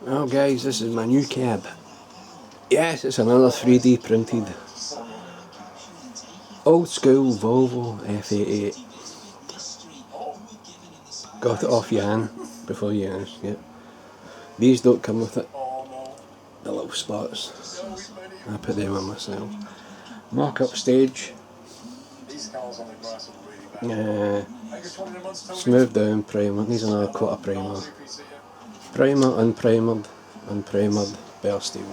Oh guys, this is my new cab. Yes, it's another 3D printed old school Volvo F88. Got it off Jan before Jan's, yeah. These don't come with it, the little spots. I put them on myself. Mock-up stage. Smooth down primer, needs another coat of primer. Primer, unprimered, unprimered, bare steel.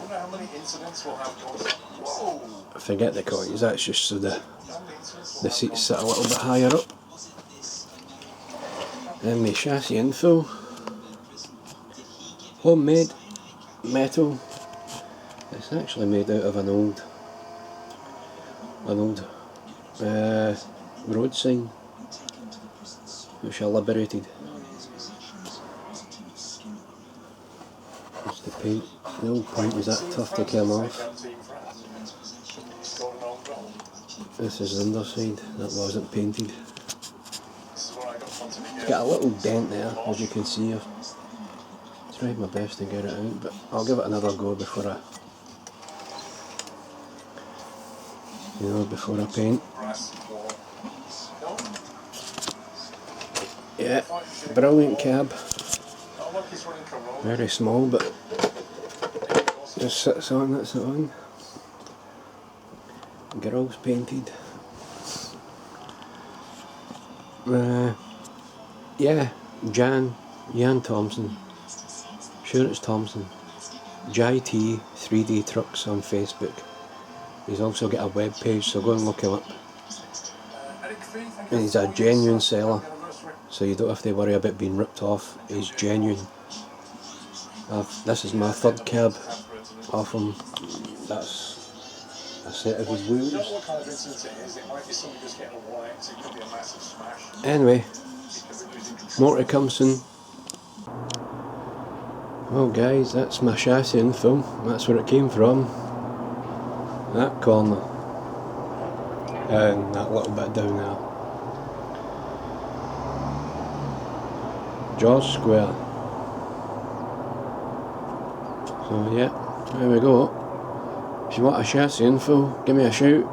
I forget the coins, that's just so the seats sit a little bit higher up. And my chassis info. Homemade, metal. It's actually made out of an old road sign which I liberated. That's the paint. The old paint was that tough to come off. This is the underside, that wasn't painted. It's got a little dent there, as you can see. I've tried my best to get it out, but I'll give it another go before I paint. Yeah, brilliant cab. Very small, but just sits on, that's it on. Grills painted. Yeah, Jan Thompson. Sure it's Thompson. JT 3D Trucks on Facebook. He's also got a web page, so go and look him up. And he's a genuine seller, so you don't have to worry about being ripped off. He's genuine. This is my third cab off him. That's a set of his wheels. Anyway, more to come soon. Well guys, that's my chassis info. That's where it came from. That corner. And that little bit down there. George Square. So yeah, there we go. If you want a chassis info, give me a shout.